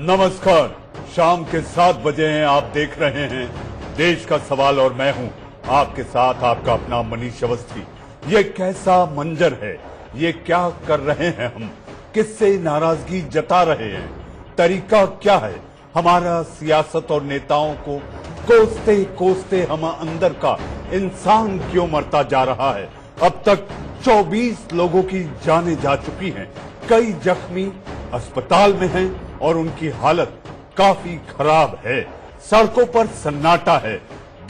नमस्कार, शाम के 7 बजे हैं। आप देख रहे हैं देश का सवाल और मैं हूं आपके साथ आपका अपना मनीष अवस्थी। ये कैसा मंजर है, ये क्या कर रहे हैं हम, किससे नाराजगी जता रहे हैं, तरीका क्या है हमारा सियासत और नेताओं को कोसते कोसते हम अंदर का इंसान क्यों मरता जा रहा है। अब तक 24 लोगों की जानें जा चुकी हैं, कई जख्मी अस्पताल में हैं और उनकी हालत काफी खराब है। सड़कों पर सन्नाटा है,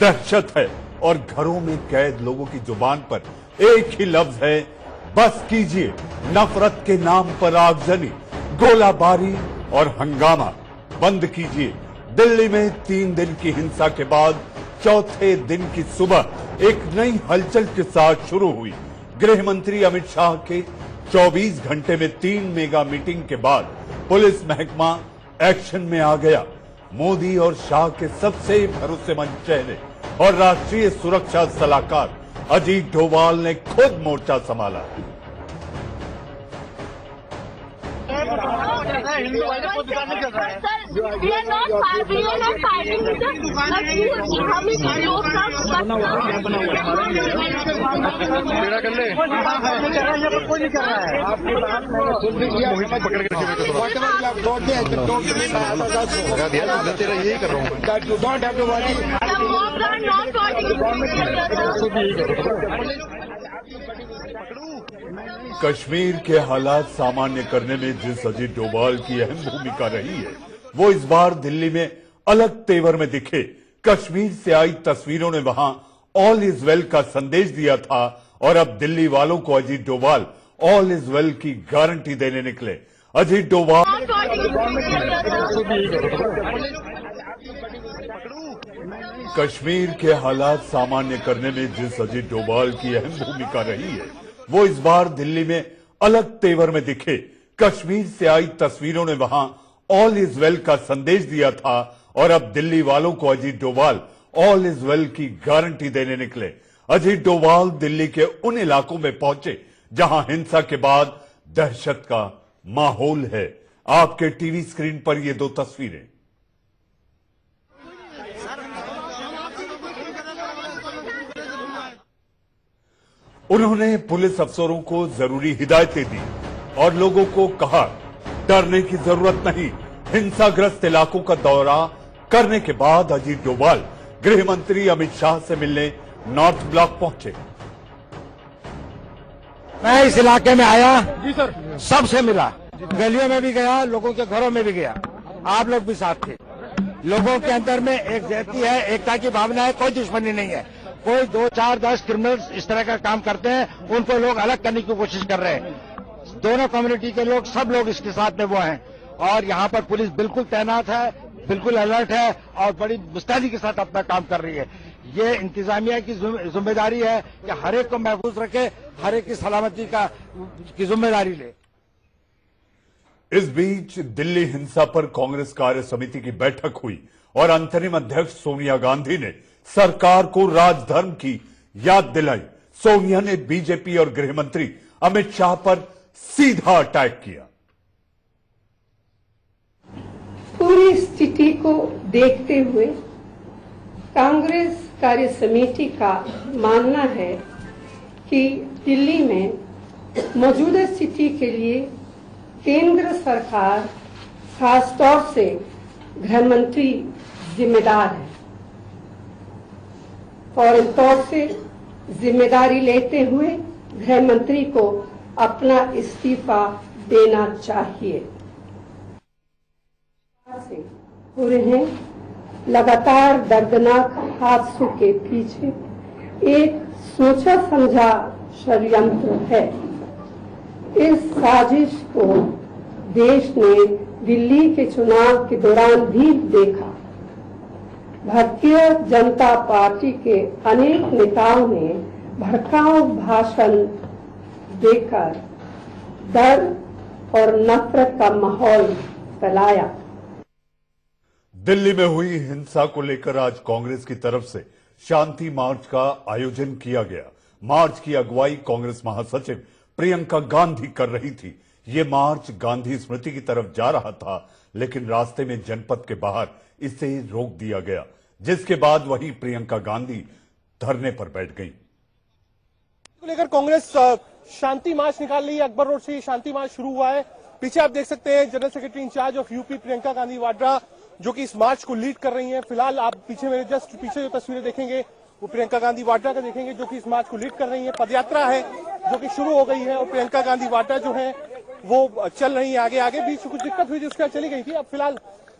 दहशत है और घरों में कैद लोगों की जुबान पर एक ही लफ्ज है, बस कीजिए। नफरत के नाम पर आगजनी, गोलाबारी और हंगामा बंद कीजिए। दिल्ली में 3 दिन की हिंसा के बाद चौथे दिन की सुबह एक नई हलचल के साथ शुरू हुई। गृह मंत्री अमित शाह के 24 घंटे में 3 मेगा मीटिंग के बाद पुलिस महकमा एक्शन में आ गया। मोदी और शाह के सबसे भरोसेमंद चेहरे और राष्ट्रीय सुरक्षा सलाहकार अजीत डोभाल ने खुद मोर्चा संभाला। हिंदू वाले को दुकान नहीं चल रहा है। मेरा कर ले कोई नहीं कर रहा है। आपकी बात पकड़ के तेरा यही कर रहा हूँ। कश्मीर के हालात सामान्य करने में जिस अजीत डोभाल की अहम भूमिका रही है, वो इस बार दिल्ली में अलग तेवर में दिखे। कश्मीर से आई तस्वीरों ने वहां ऑल इज वेल का संदेश दिया था और अब दिल्ली वालों को Ajit Doval all is well की गारंटी देने निकले। अजीत डोभाल कश्मीर के हालात सामान्य करने में जिस अजीत डोभाल की अहम भूमिका रही है, वो इस बार दिल्ली में अलग तेवर में दिखे। कश्मीर से आई तस्वीरों ने वहां ऑल इज वेल का संदेश दिया था और अब दिल्ली वालों को Ajit Doval all is well की गारंटी देने निकले। अजीत डोभाल दिल्ली के उन इलाकों में पहुंचे जहां हिंसा के बाद दहशत का माहौल है। आपके टीवी स्क्रीन पर ये 2 तस्वीरें। उन्होंने पुलिस अफसरों को जरूरी हिदायतें दी और लोगों को कहा, डरने की जरूरत नहीं। हिंसाग्रस्त इलाकों का दौरा करने के बाद अजीत डोभाल गृह मंत्री अमित शाह से मिलने नॉर्थ ब्लॉक पहुंचे। मैं इस इलाके में आया जी सर, सबसे मिला, गलियों में भी गया, लोगों के घरों में भी गया, आप लोग भी साथ थे। लोगों के अंदर में एक जाति है, एकता की भावना है, कोई दुश्मनी नहीं है। कोई 2, 4, 10 क्रिमिनल्स इस तरह का काम करते हैं, उनको लोग अलग करने की कोशिश कर रहे हैं। दोनों कम्युनिटी के लोग, सब लोग इसके साथ में वो हैं और यहाँ पर पुलिस बिल्कुल तैनात है, बिल्कुल अलर्ट है और बड़ी मुस्तैदी के साथ अपना काम कर रही है। ये इंतजामिया की जिम्मेदारी है कि हर एक को महफूज रखे, हर एक की सलामती की जिम्मेदारी ले। इस बीच दिल्ली हिंसा पर कांग्रेस कार्य समिति की बैठक हुई और अंतरिम अध्यक्ष सोनिया गांधी ने सरकार को राजधर्म की याद दिलाई। सोनिया ने बीजेपी और गृह मंत्री अमित शाह पर सीधा अटैक किया। पूरी स्थिति को देखते हुए कांग्रेस कार्य समिति का मानना है कि दिल्ली में मौजूदा स्थिति के लिए केंद्र सरकार, खासतौर से गृह मंत्री जिम्मेदार है। फौरन तौर से जिम्मेदारी लेते हुए गृह मंत्री को अपना इस्तीफा देना चाहिए। हो रहे हैं लगातार दर्दनाक हादसों के पीछे एक सोचा समझा षड्यंत्र है। इस साजिश को देश ने दिल्ली के चुनाव के दौरान भी देखा। भारतीय जनता पार्टी के अनेक नेताओं ने भड़काऊ भाषण देकर डर और नफरत का माहौल फैलाया। दिल्ली में हुई हिंसा को लेकर आज कांग्रेस की तरफ से शांति मार्च का आयोजन किया गया। मार्च की अगुवाई कांग्रेस महासचिव प्रियंका गांधी कर रही थी। ये मार्च गांधी स्मृति की तरफ जा रहा था, लेकिन रास्ते में जनपद के बाहर इसे रोक दिया गया, जिसके बाद वही प्रियंका गांधी धरने पर बैठ गई। को लेकर कांग्रेस शांति मार्च निकाल रही है। अकबर रोड से ये शांति मार्च शुरू हुआ है। पीछे आप देख सकते हैं general secretary in charge of UP Priyanka Gandhi Vadra, जो कि इस मार्च को लीड कर रही हैं। फिलहाल आप पीछे मेरे जस्ट पीछे जो तस्वीरें देखेंगे वो प्रियंका गांधी वाड्रा का देखेंगे, जो कि इस मार्च को लीड कर रही है। पदयात्रा है जो कि शुरू हो गई है और प्रियंका गांधी वाड्रा जो है वो चल रही है आगे आगे। बीच में कुछ दिक्कत हुई थी, उसके बाद चली गई थी। अब फिलहाल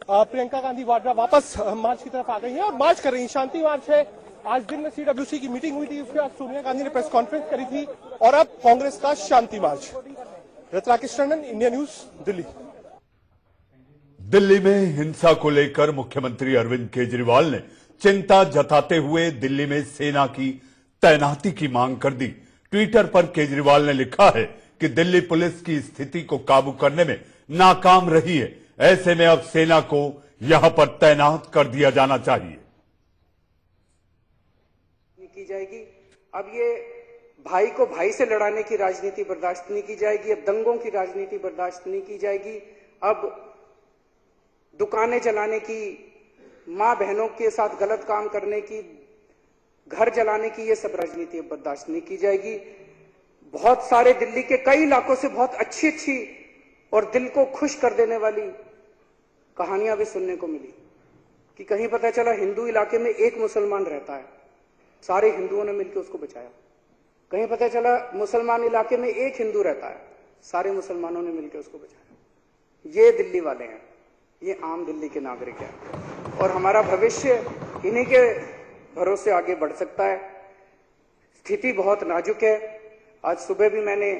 प्रियंका गांधी वाड्रा वापस मार्च की तरफ आ गई है और मार्च कर रही है। शांति मार्च है। आज दिन में सीडब्ल्यूसी की मीटिंग हुई थी, उसके बाद सोनिया गांधी ने प्रेस कॉन्फ्रेंस करी थी और अब कांग्रेस का शांति मार्च। रत्नाकिश टंडन, इंडिया न्यूज, दिल्ली। दिल्ली में हिंसा को लेकर मुख्यमंत्री अरविंद केजरीवाल ने चिंता जताते हुए दिल्ली में सेना की तैनाती की मांग कर दी। ट्विटर पर केजरीवाल ने लिखा है कि दिल्ली पुलिस की स्थिति को काबू करने में नाकाम रही है, ऐसे में अब सेना को यहां पर तैनात कर दिया जाना चाहिए। की जाएगी। अब ये भाई को भाई से लड़ाने की राजनीति बर्दाश्त नहीं की जाएगी। अब दंगों की राजनीति बर्दाश्त नहीं की जाएगी। अब दुकानें जलाने की, मां बहनों के साथ गलत काम करने की, घर जलाने की, ये सब राजनीति बर्दाश्त नहीं की जाएगी। बहुत सारे दिल्ली के कई इलाकों से बहुत अच्छी अच्छी और दिल को खुश कर देने वाली कहानियां भी सुनने को मिली कि कहीं पता चला हिंदू इलाके में एक मुसलमान रहता है, सारे हिंदुओं ने मिलकर उसको बचाया। कहीं पता चला मुसलमान इलाके में एक हिंदू रहता है, सारे मुसलमानों ने मिलकर उसको बचाया। ये दिल्ली वाले हैं, ये आम दिल्ली के नागरिक हैं और हमारा भविष्य इन्हीं के भरोसे आगे बढ़ सकता है। स्थिति बहुत नाजुक है। आज सुबह भी मैंने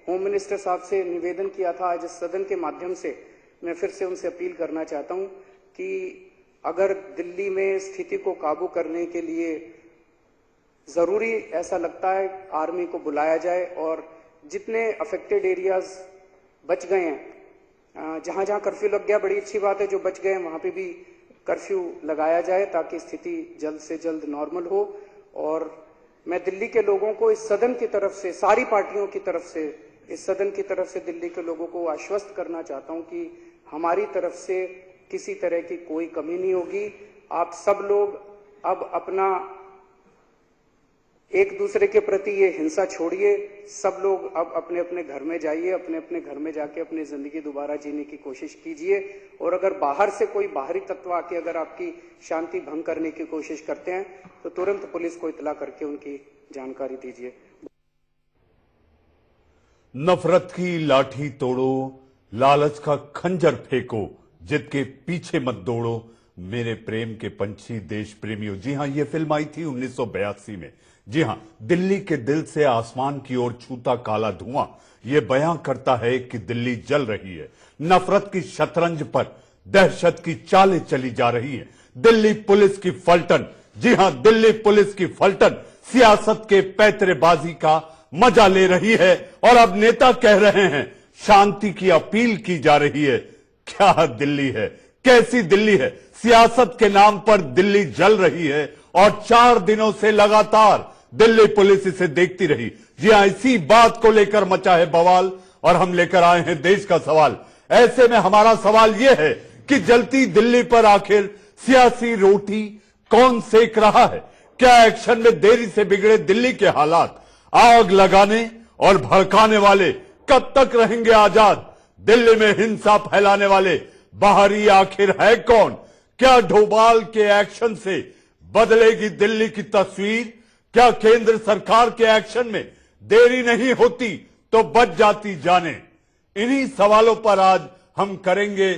होम मिनिस्टर साहब से निवेदन किया था। आज इस सदन के माध्यम से मैं फिर से उनसे अपील करना चाहता हूं कि अगर दिल्ली में स्थिति को काबू करने के लिए जरूरी ऐसा लगता है, आर्मी को बुलाया जाए और जितने अफेक्टेड एरियाज बच गए हैं, जहां जहां कर्फ्यू लग गया, बड़ी अच्छी बात है, जो बच गए हैं वहां पे भी कर्फ्यू लगाया जाए ताकि स्थिति जल्द से जल्द नॉर्मल हो। और मैं दिल्ली के लोगों को इस सदन की तरफ से, सारी पार्टियों की तरफ से, इस सदन की तरफ से दिल्ली के लोगों को आश्वस्त करना चाहता हूं कि हमारी तरफ से किसी तरह की कोई कमी नहीं होगी। आप सब लोग अब अपना एक दूसरे के प्रति ये हिंसा छोड़िए। सब लोग अब अपने अपने घर में जाइए, अपने अपने घर में जाके अपनी जिंदगी दोबारा जीने की कोशिश कीजिए। और अगर बाहर से कोई बाहरी तत्व आके अगर आपकी शांति भंग करने की कोशिश करते हैं तो तुरंत पुलिस को इत्तला करके उनकी जानकारी दीजिए। नफरत की लाठी तोड़ो, लालच का खंजर फेंको, जिद के पीछे मत दौड़ो, मेरे प्रेम के पंछी देश प्रेमियों। जी हां, यह फिल्म आई थी 1982 में। जी हां, दिल्ली के दिल से आसमान की ओर छूता काला धुआं यह बयां करता है कि दिल्ली जल रही है। नफरत की शतरंज पर दहशत की चालें चली जा रही है। दिल्ली पुलिस की फलटन, जी हां, दिल्ली पुलिस की फलटन सियासत के पैतरेबाजी का मजा ले रही है और अब नेता कह रहे हैं शांति की अपील की जा रही है। क्या दिल्ली है, कैसी दिल्ली है। सियासत के नाम पर दिल्ली जल रही है और 4 दिनों से लगातार दिल्ली पुलिस इसे देखती रही। जी हां, इसी बात को लेकर मचा है बवाल और हम लेकर आए हैं देश का सवाल। ऐसे में हमारा सवाल यह है कि जलती दिल्ली पर आखिर सियासी रोटी कौन सेक रहा है। क्या एक्शन में देरी से बिगड़े दिल्ली के हालात आग लगाने और भड़काने वाले कब तक रहेंगे आजाद। दिल्ली में हिंसा फैलाने वाले बाहरी आखिर है कौन। क्या डोभाल के एक्शन से बदलेगी दिल्ली की तस्वीर। क्या केंद्र सरकार के एक्शन में देरी नहीं होती तो बच जाती जाने। इन्हीं सवालों पर आज हम करेंगे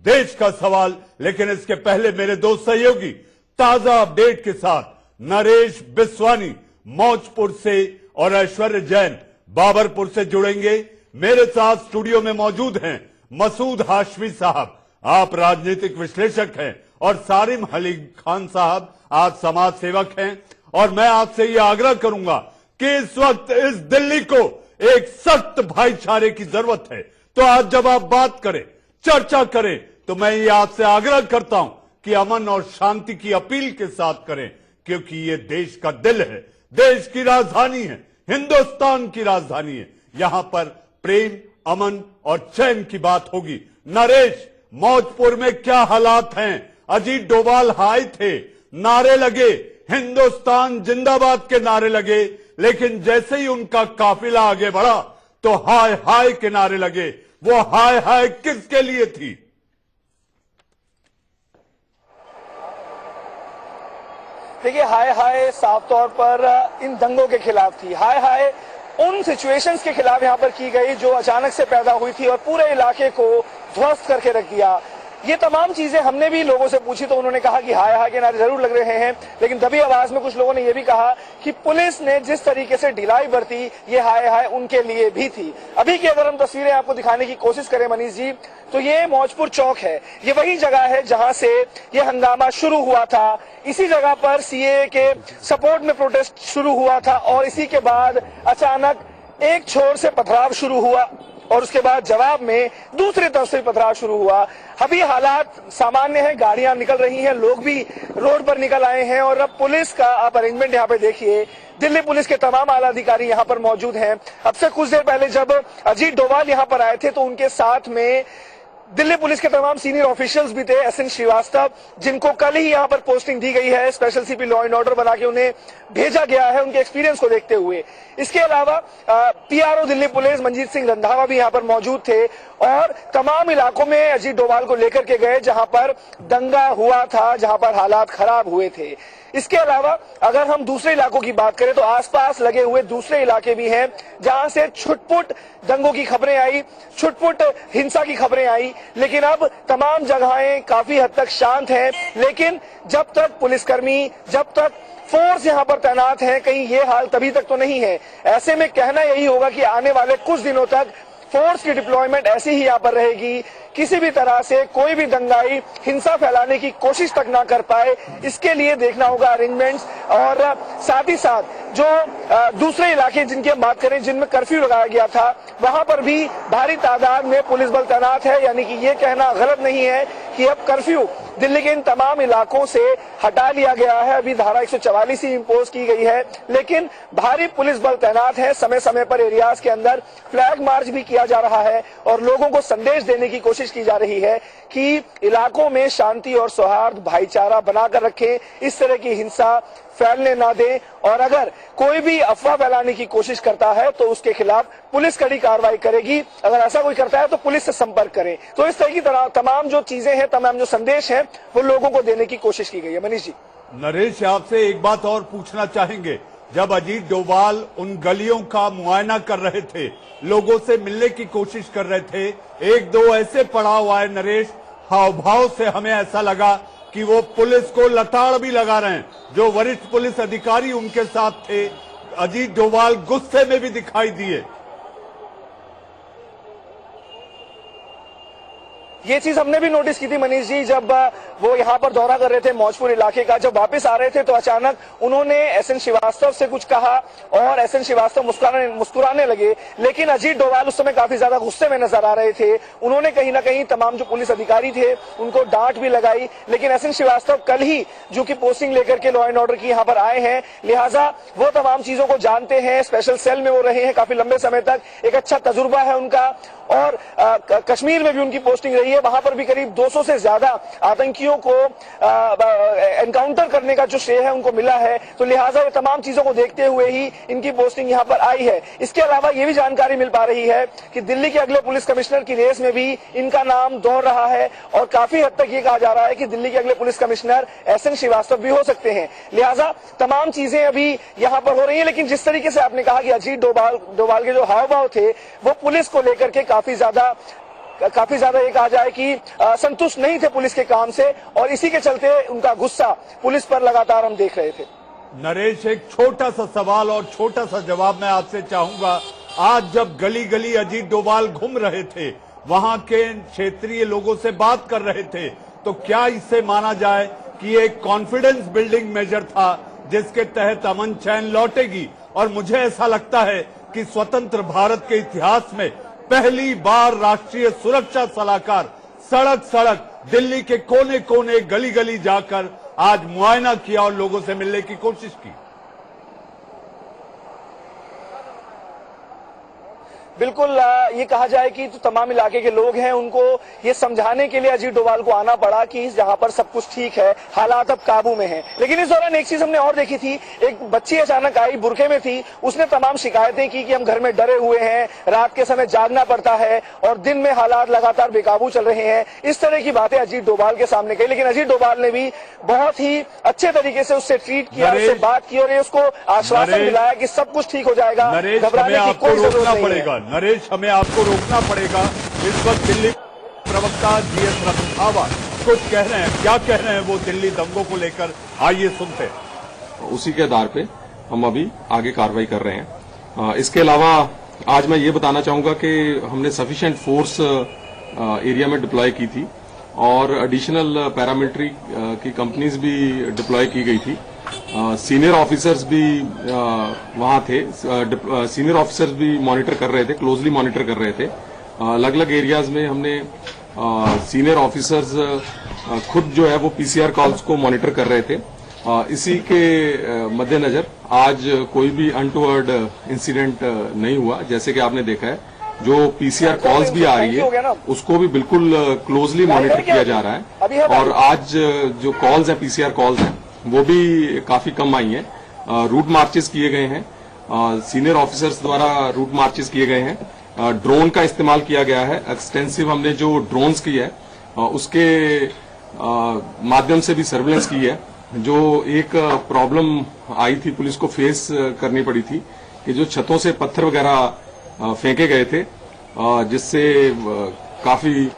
देश का सवाल। लेकिन इसके पहले मेरे दो सहयोगी ताजा अपडेट के साथ नरेश बिस्वानी मौजपुर से और ऐश्वर्य जैन बाबरपुर से जुड़ेंगे। मेरे साथ स्टूडियो में मौजूद हैं मसूद हाशमी साहब, आप राजनीतिक विश्लेषक हैं, और सारिम अली खान साहब, आप समाज सेवक हैं। और मैं आपसे यह आग्रह करूंगा कि इस वक्त इस दिल्ली को एक सख्त भाईचारे की जरूरत है। तो आज जब आप बात करें, चर्चा करें, तो मैं ये आपसे आग्रह करता हूं कि अमन और शांति की अपील के साथ करें, क्योंकि ये देश का दिल है, देश की राजधानी है, हिंदुस्तान की राजधानी है। यहां पर प्रेम अमन और चैन की बात होगी। नरेश, मौजपुर में क्या हालात हैं? अजीत डोभाल हाय थे, नारे लगे, हिंदुस्तान जिंदाबाद के नारे लगे, लेकिन जैसे ही उनका काफिला आगे बढ़ा तो हाय हाय के नारे लगे। वो हाय हाय किसके लिए थी? देखिए, हाय हाय साफ तौर पर इन दंगों के खिलाफ थी। हाय हाय उन सिचुएशंस के खिलाफ यहां पर की गई जो अचानक से पैदा हुई थी और पूरे इलाके को ध्वस्त करके रख दिया। ये तमाम चीजें हमने भी लोगों से पूछी तो उन्होंने कहा कि हाय हाय के नारे जरूर लग रहे हैं, लेकिन दबी आवाज में कुछ लोगों ने यह भी कहा कि पुलिस ने जिस तरीके से ढिलाई बरती, ये हाय हाय उनके लिए भी थी। अभी की अगर हम तस्वीरें आपको दिखाने की कोशिश करें मनीष जी, तो ये मौजपुर चौक है। ये वही जगह है जहां से ये हंगामा शुरू हुआ था। इसी जगह पर सीएए के सपोर्ट में प्रोटेस्ट शुरू हुआ था और इसी के बाद अचानक एक छोर से पथराव शुरू हुआ और उसके बाद जवाब में दूसरी तरफ से पथराव शुरू हुआ। अभी हालात सामान्य है, गाड़ियां निकल रही हैं, लोग भी रोड पर निकल आए हैं और अब पुलिस का आप अरेंजमेंट यहाँ पे देखिए। दिल्ली पुलिस के तमाम आला अधिकारी यहाँ पर मौजूद हैं। अब से कुछ देर पहले जब अजीत डोभाल यहाँ पर आए थे तो उनके साथ में दिल्ली पुलिस के तमाम सीनियर ऑफिशियल्स भी थे। एसएन श्रीवास्तव, जिनको कल ही यहाँ पर पोस्टिंग दी गई है, special CP law and order बना के उन्हें भेजा गया है उनके एक्सपीरियंस को देखते हुए। इसके अलावा पीआरओ दिल्ली पुलिस मंजीत सिंह रंधावा भी यहाँ पर मौजूद थे और तमाम इलाकों में अजीत डोभाल को लेकर के गए जहां पर दंगा हुआ था, जहां पर हालात खराब हुए थे। इसके अलावा अगर हम दूसरे इलाकों की बात करें तो आसपास लगे हुए दूसरे इलाके भी हैं जहां से छुटपुट दंगों की खबरें आई, छुटपुट हिंसा की खबरें आई, लेकिन अब तमाम जगहें काफी हद तक शांत हैं। लेकिन जब तक पुलिसकर्मी, जब तक फोर्स यहां पर तैनात है, कहीं ये हाल तभी तक तो नहीं है। ऐसे में कहना यही होगा कि आने वाले कुछ दिनों तक फोर्स की डिप्लॉयमेंट ऐसी ही यहाँ पर रहेगी। किसी भी तरह से कोई भी दंगाई हिंसा फैलाने की कोशिश तक ना कर पाए, इसके लिए देखना होगा अरेंजमेंट्स। और साथ ही साथ जो दूसरे इलाके जिनकी हम बात करें, जिनमें कर्फ्यू लगाया गया था, वहां पर भी भारी तादाद में पुलिस बल तैनात है। यानी कि ये कहना गलत नहीं है कि अब कर्फ्यू दिल्ली के इन तमाम इलाकों से हटा लिया गया है। अभी धारा 144 ही इम्पोज की गई है, लेकिन भारी पुलिस बल तैनात है। समय समय पर एरियाज के अंदर फ्लैग मार्च भी किया जा रहा है और लोगों को संदेश देने की कोशिश की जा रही है कि इलाकों में शांति और सौहार्द, भाईचारा बनाकर रखें, इस तरह की हिंसा फैलने ना दें और अगर कोई भी अफवाह फैलाने की कोशिश करता है तो उसके खिलाफ पुलिस कड़ी कार्रवाई करेगी। अगर ऐसा कोई करता है तो पुलिस से संपर्क करें। तो इस तरह की तमाम जो चीजें हैं, तमाम जो संदेश हैं, वो लोगों को देने की कोशिश की गई है। मनीष जी, नरेश, आपसे एक बात और पूछना चाहेंगे। जब अजीत डोभाल उन गलियों का मुआयना कर रहे थे, लोगों से मिलने की कोशिश कर रहे थे, एक दो ऐसे पड़ाव आए नरेश, हाव भाव से हमें ऐसा लगा कि वो पुलिस को लताड़ भी लगा रहे हैं। जो वरिष्ठ पुलिस अधिकारी उनके साथ थे, अजीत डोभाल गुस्से में भी दिखाई दिए। ये चीज हमने भी नोटिस की थी मनीष जी, जब वो यहाँ पर दौरा कर रहे थे मौजपुर इलाके का। जब वापस आ रहे थे तो अचानक उन्होंने एसएन श्रीवास्तव से कुछ कहा और एसएन श्रीवास्तव मुस्कुराने लगे, लेकिन अजीत डोभाल उस समय काफी ज्यादा गुस्से में नजर आ रहे थे। उन्होंने कहीं ना कहीं तमाम जो पुलिस अधिकारी थे उनको डांट भी लगाई, लेकिन एसएन श्रीवास्तव कल ही जो कि पोस्टिंग लेकर के लॉ एंड ऑर्डर की यहाँ पर आए हैं, लिहाजा वो तमाम चीजों को जानते हैं। स्पेशल सेल में वो रहे हैं काफी लंबे समय तक, एक अच्छा तजुर्बा है उनका और कश्मीर में भी उनकी पोस्टिंग रही है। वहां पर भी करीब 200 से ज्यादा आतंकियों को एनकाउंटर करने का जो श्रेय है उनको मिला है। तो लिहाजा ये तमाम चीजों को देखते हुए ही इनकी पोस्टिंग यहां पर आई है। इसके अलावा ये भी जानकारी मिल पा रही है कि दिल्ली के अगले पुलिस कमिश्नर की रेस में भी इनका नाम दौड़ रहा है और काफी हद तक ये कहा जा रहा है कि दिल्ली के अगले पुलिस कमिश्नर एसएन श्रीवास्तव भी हो सकते हैं। लिहाजा तमाम चीजें अभी यहां पर हो रही है, लेकिन जिस तरीके से आपने कहा कि अजीत डोभाल के जो हाव भाव थे वो पुलिस को लेकर के काफी ज्यादा ये कहा जाए कि संतुष्ट नहीं थे पुलिस के काम से और इसी के चलते उनका गुस्सा पुलिस पर लगातार हम देख रहे थे। नरेश, एक छोटा सा सवाल और छोटा सा जवाब मैं आपसे चाहूंगा। आज जब गली गली अजीत डोभाल घूम रहे थे, वहां के क्षेत्रीय लोगों से बात कर रहे थे, तो क्या इससे माना जाए कि एक कॉन्फिडेंस बिल्डिंग मेजर था जिसके तहत अमन चैन लौटेगी? और मुझे ऐसा लगता है कि स्वतंत्र भारत के इतिहास में पहली बार राष्ट्रीय सुरक्षा सलाहकार सड़क सड़क दिल्ली के कोने कोने गली गली जाकर आज मुआयना किया और लोगों से मिलने की कोशिश की। बिल्कुल ये कहा जाए कि जो तमाम इलाके के लोग हैं उनको ये समझाने के लिए अजीत डोभाल को आना पड़ा कि जहां पर सब कुछ ठीक है, हालात अब काबू में हैं। लेकिन इस दौरान एक चीज हमने और देखी थी, एक बच्ची अचानक आई, बुरके में थी, उसने तमाम शिकायतें की कि हम घर में डरे हुए हैं, रात के समय जागना पड़ता है और दिन में हालात लगातार बेकाबू चल रहे हैं। इस तरह की बातें अजीत डोभाल के सामने कही, लेकिन अजीत डोभाल ने भी बहुत ही अच्छे तरीके से उससे ट्रीट किया, उससे बात की और ये उसको आश्वासन दिलाया कि सब कुछ ठीक हो जाएगा, घबराने की कोई जरूरत नहीं है। नरेश, हमें आपको रोकना पड़ेगा। इस वक्त दिल्ली प्रवक्ता जीएस रंधावा कुछ कह रहे हैं, क्या कह रहे हैं वो दिल्ली दंगों को लेकर, आइए सुनते हैं। उसी के आधार पे हम अभी आगे कार्रवाई कर रहे हैं। इसके अलावा आज मैं ये बताना चाहूंगा कि हमने सफिशिएंट फोर्स एरिया में डिप्लॉय की थी और एडिशनल पैरामिलिट्री की कंपनीज भी डिप्लॉय की गई थी। सीनियर ऑफिसर्स भी वहां थे, सीनियर ऑफिसर्स भी मॉनिटर कर रहे थे, क्लोजली मॉनिटर कर रहे थे। अलग अलग एरियाज में हमने सीनियर ऑफिसर्स खुद जो है वो पीसीआर कॉल्स को मॉनिटर कर रहे थे। इसी के मद्देनजर आज कोई भी अनटूवर्ड इंसिडेंट नहीं हुआ। जैसे कि आपने देखा है, जो पीसीआर कॉल्स भी आ रही है उसको भी बिल्कुल क्लोजली मॉनिटर किया जा रहा है और आज जो कॉल्स हैं, पीसीआर कॉल्स हैं, वो भी काफी कम आई हैं। रूट मार्चेस किए गए हैं, सीनियर ऑफिसर्स द्वारा रूट मार्चेस किए गए हैं, ड्रोन का इस्तेमाल किया गया है। एक्सटेंसिव हमने जो ड्रोन्स की है उसके माध्यम से भी सर्वेलेंस की है। जो एक प्रॉब्लम आई थी, पुलिस को फेस करनी पड़ी थी कि जो छतों से पत्थर वगैरह फेंके गए थे, जिससे काफी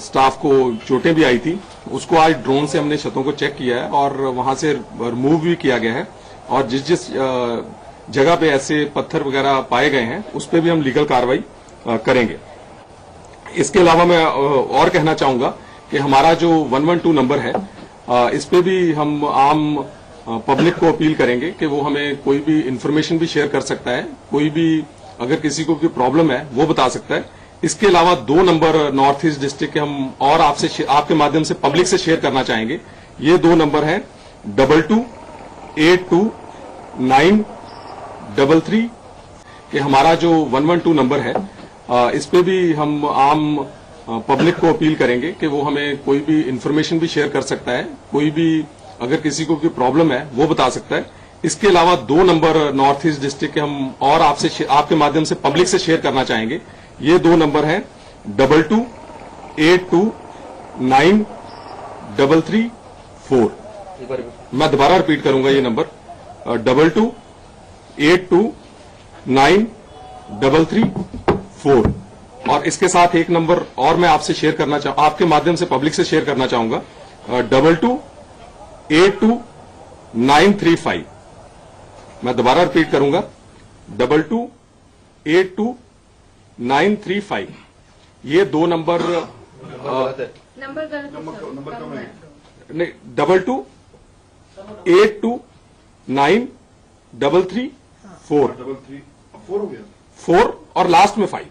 स्टाफ को चोटें भी आई थी, उसको आज ड्रोन से हमने छतों को चेक किया है और वहां से रिमूव भी किया गया है और जिस जिस जगह पे ऐसे पत्थर वगैरह पाए गए हैं उस पे भी हम लीगल कार्रवाई करेंगे। इसके अलावा मैं और कहना चाहूंगा कि हमारा जो 112 नंबर है, इस पे भी हम आम पब्लिक को अपील करेंगे कि वो हमें कोई भी इंफॉर्मेशन भी शेयर कर सकता है, कोई भी अगर किसी को कोई प्रॉब्लम है वो बता सकता है। इसके अलावा 2 नंबर नॉर्थ ईस्ट डिस्ट्रिक्ट के हम और आपसे आपके माध्यम से पब्लिक से शेयर करना चाहेंगे। ये 2 नंबर हैं 2282923933 कि हमारा जो 112 नंबर है, इस पे भी हम आम पब्लिक को अपील करेंगे कि वो हमें कोई भी इंफॉर्मेशन भी शेयर कर सकता है, कोई भी अगर किसी को कोई प्रॉब्लम है वो बता सकता है। इसके अलावा 2 नंबर नॉर्थ ईस्ट डिस्ट्रिक्ट के हम और आपसे आपके माध्यम से पब्लिक से शेयर करना चाहेंगे। ये 2 नंबर हैं 2282923933 मैं दोबारा रिपीट करूंगा ये नंबर 2282923933 और इसके साथ एक नंबर और मैं आपसे शेयर करना आपके माध्यम से पब्लिक से शेयर करना चाहूंगा 22829335 मैं दोबारा रिपीट करूंगा 22829335 ये 2 नंबर नहीं 22829334 और लास्ट में 5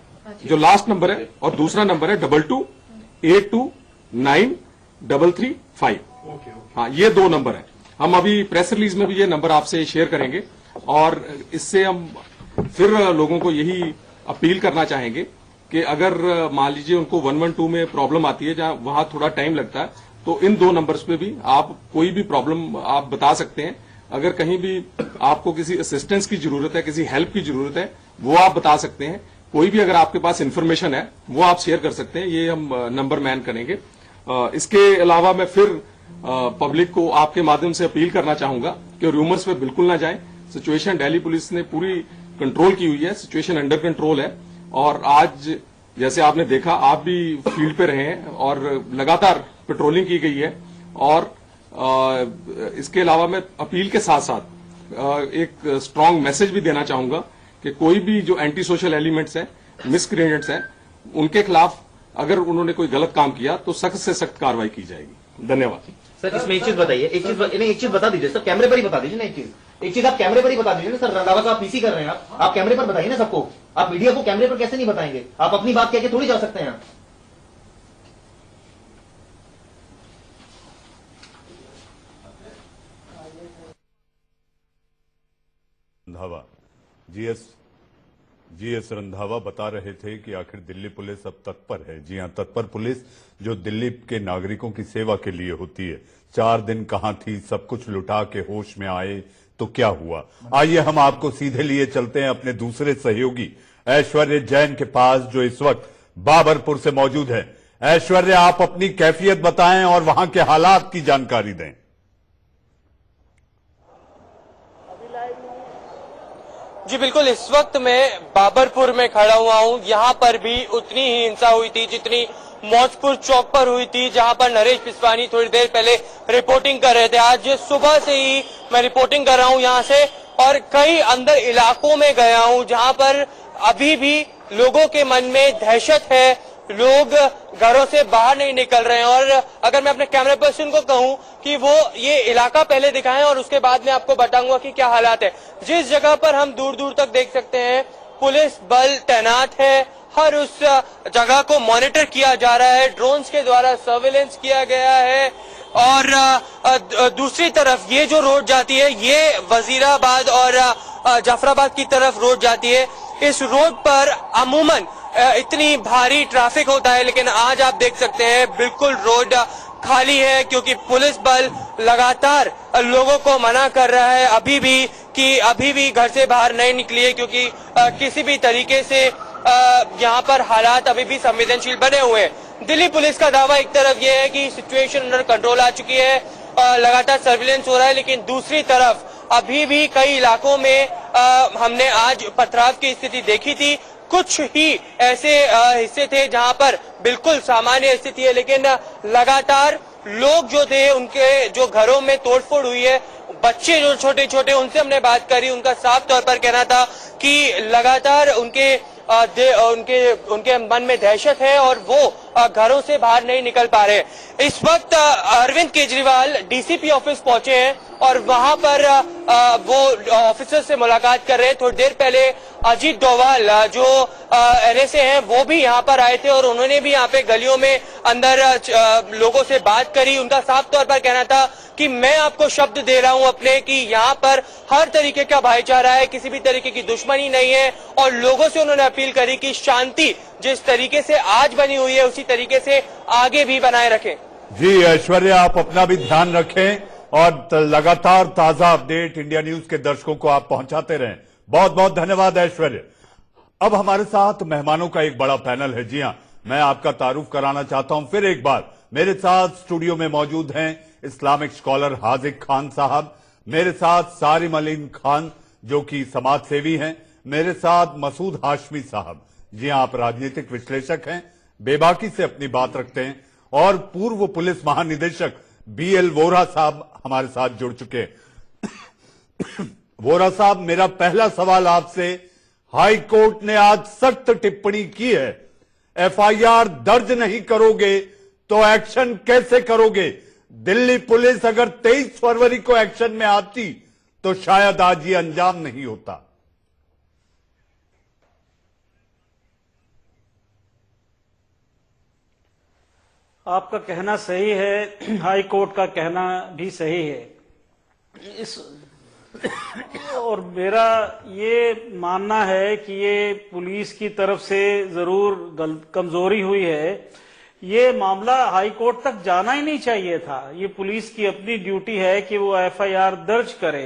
जो लास्ट नंबर है और दूसरा नंबर है 22829335 हाँ ये 2 नंबर है। हम अभी प्रेस रिलीज में भी ये नंबर आपसे शेयर करेंगे और इससे हम फिर लोगों को यही अपील करना चाहेंगे कि अगर मान लीजिए उनको 112 में प्रॉब्लम आती है जहां वहां थोड़ा टाइम लगता है, तो इन 2 नंबर्स पे भी आप कोई भी प्रॉब्लम आप बता सकते हैं। अगर कहीं भी आपको किसी असिस्टेंस की जरूरत है, किसी हेल्प की जरूरत है, वो आप बता सकते हैं। कोई भी अगर आपके पास इंफॉर्मेशन है वो आप शेयर कर सकते हैं, ये हम नंबर मैन करेंगे। इसके अलावा मैं फिर पब्लिक को आपके माध्यम से अपील करना चाहूंगा कि रूमर्स पे बिल्कुल ना जाएं। सिचुएशन दिल्ली पुलिस ने पूरी कंट्रोल की हुई है, सिचुएशन अंडर कंट्रोल है और आज जैसे आपने देखा, आप भी फील्ड पे रहे हैं और लगातार पेट्रोलिंग की गई है। और इसके अलावा मैं अपील के साथ साथ एक स्ट्रांग मैसेज भी देना चाहूंगा कि कोई भी जो एंटी सोशल एलिमेंट्स हैं, मिसक्रिएटेंट्स हैं, उनके खिलाफ अगर उन्होंने कोई गलत काम किया तो सख्त से सख्त कार्रवाई की जाएगी। धन्यवाद सर। इसमें एक चीज बताइए, एक चीज बता दीजिए सर, कैमरे पर ही बता दीजिए ना। एक चीज आप कैमरे पर ही बता दीजिए ना सर। रंधावा साहब पीसी कर रहे हैं, आप कैमरे पर बताइए ना सबको। आप मीडिया को कैमरे पर कैसे नहीं बताएंगे? आप अपनी बात कह के थोड़ी जा सकते हैं। Randhawa, GS G S Randhawa बता रहे थे कि आखिर दिल्ली पुलिस अब तत्पर है। जी हां, तत्पर पुलिस जो दिल्ली के नागरिकों की सेवा के लिए होती है। 4 दिन कहां थी, सब कुछ लुटा के होश में आए तो क्या हुआ। आइए हम आपको सीधे लिए चलते हैं अपने दूसरे सहयोगी ऐश्वर्य जैन के पास, जो इस वक्त बाबरपुर से मौजूद है। ऐश्वर्य, आप अपनी कैफियत बताएं और वहां के हालात की जानकारी दें। जी बिल्कुल, इस वक्त मैं बाबरपुर में खड़ा हुआ हूं। यहाँ पर भी उतनी ही हिंसा हुई थी जितनी मौजपुर चौक पर हुई थी, जहां पर नरेश पिस्वानी थोड़ी देर पहले रिपोर्टिंग कर रहे थे। आज सुबह से ही मैं रिपोर्टिंग कर रहा हूं यहाँ से, और कई अंदर इलाकों में गया हूं जहां पर अभी भी लोगों के मन में दहशत है, लोग घरों से बाहर नहीं निकल रहे हैं। और अगर मैं अपने कैमरे पर्सन को कहूं कि वो ये इलाका पहले दिखाएं और उसके बाद में आपको बताऊंगा कि क्या हालात है। जिस जगह पर हम दूर दूर तक देख सकते हैं पुलिस बल तैनात है, हर उस जगह को मॉनिटर किया जा रहा है, ड्रोन्स के द्वारा सर्वेलेंस किया गया है। और दूसरी तरफ ये जो रोड जाती है, ये वजीराबाद और जाफराबाद की तरफ रोड जाती है। इस रोड पर अमूमन इतनी भारी ट्रैफिक होता है, लेकिन आज आप देख सकते हैं बिल्कुल रोड खाली है, क्योंकि पुलिस बल लगातार लोगों को मना कर रहा है अभी भी घर से बाहर नहीं निकलिए, क्योंकि किसी भी तरीके से यहाँ पर हालात अभी भी संवेदनशील बने हुए हैं। दिल्ली पुलिस का दावा एक तरफ ये है कि सिचुएशन अंडर कंट्रोल आ चुकी है, लगातार सर्विलेंस हो रहा है, लेकिन दूसरी तरफ अभी भी कई इलाकों में हमने आज पथराव की स्थिति देखी थी। कुछ ही ऐसे हिस्से थे जहां पर बिल्कुल सामान्य स्थिति है, लेकिन लगातार लोग जो थे उनके जो घरों में तोड़फोड़ हुई है, बच्चे जो छोटे छोटे, उनसे हमने बात करी। उनका साफ तौर पर कहना था कि लगातार उनके मन में दहशत है और वो घरों से बाहर नहीं निकल पा रहे। इस वक्त अरविंद केजरीवाल डीसीपी ऑफिस पहुंचे हैं और वहां पर वो ऑफिसर से मुलाकात कर रहे हैं। थोड़ी देर पहले अजीत डोभाल जो एनएसए हैं वो भी यहाँ पर आए थे और उन्होंने भी यहाँ पे गलियों में अंदर लोगों से बात करी। उनका साफ तौर पर कहना था कि मैं आपको शब्द दे रहा हूं अपने कि यहाँ पर हर तरीके का भाईचारा है, किसी भी तरीके की दुश्मनी नहीं है। और लोगों से उन्होंने अपील करी कि शांति जिस तरीके से आज बनी हुई है उसी तरीके से आगे भी बनाए रखें। जी ऐश्वर्या, आप अपना भी ध्यान रखें और लगातार ताजा अपडेट इंडिया न्यूज के दर्शकों को आप पहुंचाते रहें। बहुत बहुत धन्यवाद ऐश्वर्या। अब हमारे साथ मेहमानों का एक बड़ा पैनल है। जी हां, मैं आपका तारुफ कराना चाहता हूं फिर एक बार। मेरे साथ स्टूडियो में मौजूद हैं इस्लामिक स्कॉलर हाजिक खान साहब, मेरे साथ सारिम अलीम खान जो कि समाज सेवी हैं, मेरे साथ मसूद हाशमी साहब, जी हां आप राजनीतिक विश्लेषक हैं, बेबाकी से अपनी बात रखते हैं, और पूर्व पुलिस महानिदेशक बीएल वोरा साहब हमारे साथ जुड़ चुके हैं। वोरा साहब, मेरा पहला सवाल आपसे, हाई कोर्ट ने आज सख्त टिप्पणी की है, एफआईआर दर्ज नहीं करोगे तो एक्शन कैसे करोगे। दिल्ली पुलिस अगर 23 फरवरी को एक्शन में आती तो शायद आज ये अंजाम नहीं होता। आपका कहना सही है, हाई कोर्ट का कहना भी सही है। और मेरा ये मानना है कि ये पुलिस की तरफ से जरूर कमजोरी हुई है। ये मामला हाई कोर्ट तक जाना ही नहीं चाहिए था। ये पुलिस की अपनी ड्यूटी है कि वो एफआईआर दर्ज करे।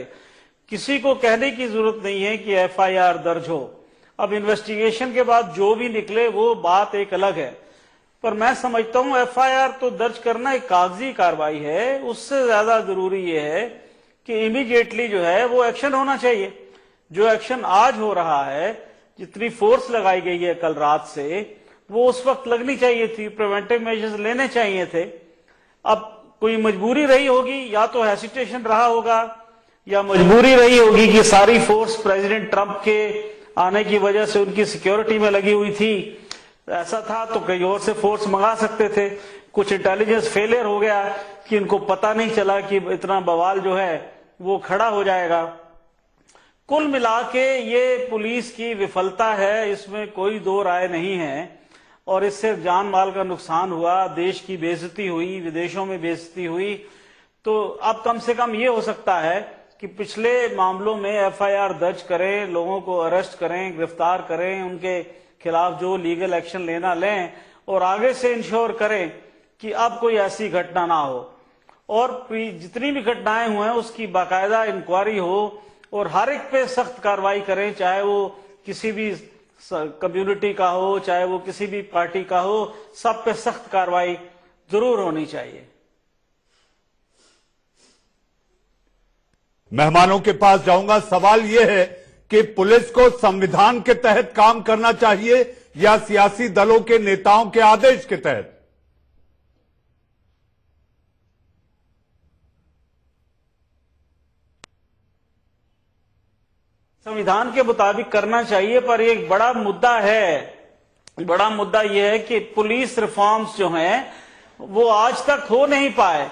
किसी को कहने की जरूरत नहीं है कि एफआईआर दर्ज हो। अब इन्वेस्टिगेशन के बाद जो भी निकले वो बात एक अलग है, पर मैं समझता हूं एफआईआर तो दर्ज करना एक कागजी कार्रवाई है। उससे ज्यादा जरूरी ये है कि इमीडिएटली जो है वो एक्शन होना चाहिए। जो एक्शन आज हो रहा है, जितनी फोर्स लगाई गई है कल रात से, वो उस वक्त लगनी चाहिए थी, प्रिवेंटिव मेजर्स लेने चाहिए थे। अब कोई मजबूरी रही होगी, या तो हेसिटेशन रहा होगा, या मजबूरी रही होगी कि सारी फोर्स प्रेसिडेंट ट्रंप के आने की वजह से उनकी सिक्योरिटी में लगी हुई थी। ऐसा था तो कहीं और से फोर्स मंगा सकते थे। कुछ इंटेलिजेंस फेलियर हो गया कि इनको पता नहीं चला कि इतना बवाल जो है वो खड़ा हो जाएगा। कुल मिला के ये पुलिस की विफलता है, इसमें कोई दो राय नहीं है। और इससे जान माल का नुकसान हुआ, देश की बेइज्जती हुई, विदेशों में बेइज्जती हुई। तो अब कम से कम ये हो सकता है कि पिछले मामलों में एफआईआर दर्ज करें, लोगों को अरेस्ट करें, गिरफ्तार करें, उनके खिलाफ जो लीगल एक्शन लेना लें और आगे से इंश्योर करें कि अब कोई ऐसी घटना ना हो। और जितनी भी घटनाएं हुए हैं उसकी बाकायदा इंक्वायरी हो और हर एक पे सख्त कार्रवाई करें, चाहे वो किसी भी कम्युनिटी का हो, चाहे वो किसी भी पार्टी का हो, सब पे सख्त कार्रवाई जरूर होनी चाहिए। मेहमानों के पास जाऊंगा। सवाल यह है कि पुलिस को संविधान के तहत काम करना चाहिए या सियासी दलों के नेताओं के आदेश के तहत? संविधान के मुताबिक करना चाहिए, पर एक बड़ा मुद्दा यह है कि पुलिस रिफॉर्म्स जो हैं वो आज तक हो नहीं पाए।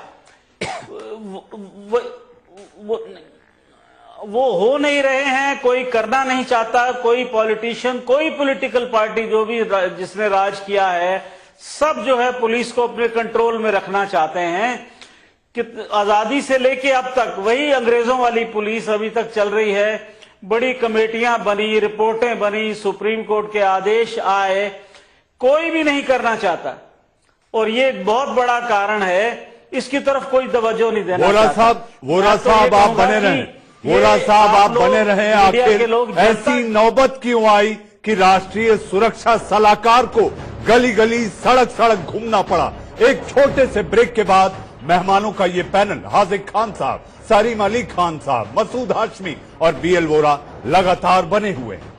वो हो नहीं रहे हैं, कोई करना नहीं चाहता, कोई पॉलिटिशियन, कोई पॉलिटिकल पार्टी जो भी जिसने राज किया है, सब जो है पुलिस को अपने कंट्रोल में रखना चाहते हैं। कि आजादी से लेके अब तक वही अंग्रेजों वाली पुलिस अभी तक चल रही है। बड़ी कमेटियां बनी, रिपोर्टें बनी, सुप्रीम कोर्ट के आदेश आए, कोई भी नहीं करना चाहता और ये बहुत बड़ा कारण है। इसकी तरफ कोई तवज्जो नहीं देना। वोरा साहब आप बने रहें, वोरा साहब आप बने रहें। आखिर ऐसी नौबत क्यों आई कि राष्ट्रीय सुरक्षा सलाहकार को गली गली सड़क सड़क घूमना पड़ा? एक छोटे से ब्रेक के बाद मेहमानों का ये पैनल हाजिक खान साहब, सारिम अली खान साहब, मसूद हाशमी और बीएल वोरा लगातार बने हुए हैं।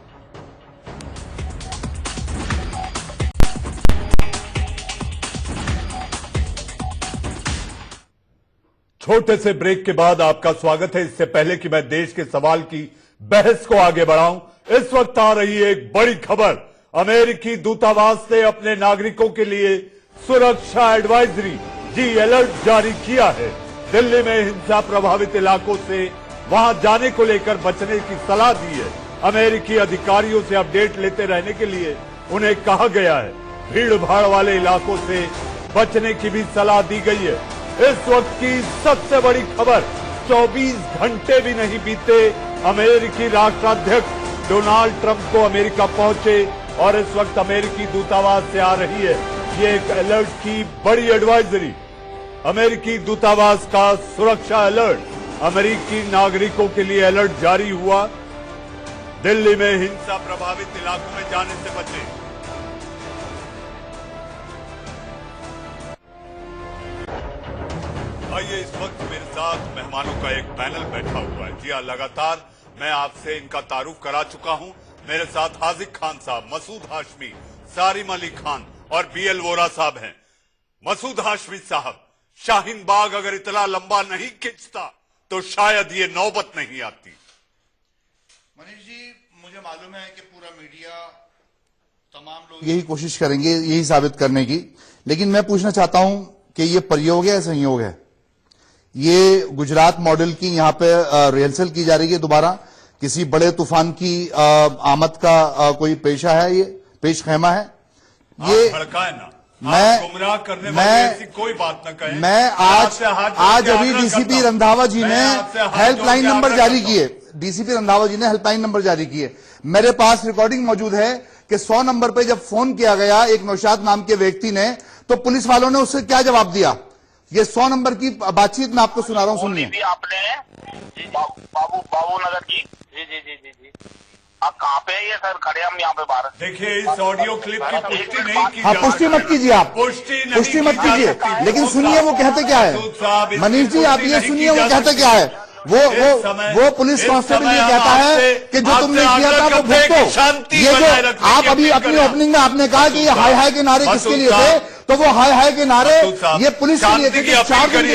छोटे से ब्रेक के बाद आपका स्वागत है। इससे पहले कि मैं देश के सवाल की बहस को आगे बढ़ाऊं, इस वक्त आ रही है एक बड़ी खबर। अमेरिकी दूतावास ने अपने नागरिकों के लिए सुरक्षा एडवाइजरी जी अलर्ट जारी किया है। दिल्ली में हिंसा प्रभावित इलाकों से वहां जाने को लेकर बचने की सलाह दी है। अमेरिकी अधिकारियों से अपडेट लेते रहने के लिए उन्हें कहा गया है। भीड़ भाड़ वाले इलाकों से बचने की भी सलाह दी गई है। इस वक्त की सबसे बड़ी खबर, 24 घंटे भी नहीं बीते अमेरिकी राष्ट्राध्यक्ष डोनाल्ड ट्रंप को अमेरिका पहुंचे और इस वक्त अमेरिकी दूतावास से आ रही है ये एक अलर्ट की बड़ी एडवाइजरी। अमेरिकी दूतावास का सुरक्षा अलर्ट, अमेरिकी नागरिकों के लिए अलर्ट जारी हुआ। दिल्ली में हिंसा प्रभावित इलाकों में जाने से बचें। आइए, इस वक्त मेरे साथ मेहमानों का एक पैनल बैठा हुआ है। जी हाँ, लगातार मैं आपसे इनका तारुफ करा चुका हूं। मेरे साथ हाजिक खान साहब, मसूद हाशमी, सारिम अली खान और बीएल वोरा साहब हैं। मसूद हाशमी साहब, शाहीन बाग अगर इतना लंबा नहीं खिंचता तो शायद ये नौबत नहीं आती। मनीष जी, मुझे मालूम है कि पूरा मीडिया, तमाम लोग यही कोशिश करेंगे यही साबित करने की, लेकिन मैं पूछना चाहता हूं कि ये प्रयोग है या संयोग है? ये गुजरात मॉडल की यहाँ पे रिहर्सल की जा रही है दोबारा, किसी बड़े तूफान की आमद का कोई पेशा है, ये पेश खेमा है? ये भड़काए ना, मैं गुमराह करने वाली ऐसी कोई बात न कहें। मैं आज अभी डीसीपी रंधावा जी ने हेल्पलाइन नंबर जारी किए। डीसीपी रंधावा जी ने हेल्पलाइन नंबर जारी किए। मेरे पास रिकॉर्डिंग मौजूद है कि 100 नंबर पे जब फोन किया गया एक नौशाद नाम के व्यक्ति ने, तो पुलिस वालों ने उससे क्या जवाब दिया। ये 100 नंबर की बातचीत मैं आपको सुना रहा हूं, सुनिए। आपने बाबू नगर की जी आप कहाँ पे है? ये सर खड़े हम यहाँ पे बाहर। देखिए, इस ऑडियो क्लिप की पुष्टि नहीं की। हाँ, पुष्टि मत कीजिए, आप पुष्टि मत कीजिए, लेकिन सुनिए वो कहते क्या है। मनीष जी, आप ये सुनिए वो कहते क्या है। वो पुलिस कांस्टेबल ये कहता है कि जो तुमने किया था वो भुगतो। ये जो आप अभी अपनी ओपनिंग में आपने कहा कि ये हाय हाय के नारे किसके लिए थे, तो वो हाय हाय के नारे ये पुलिस के लिए थे। 4 दिन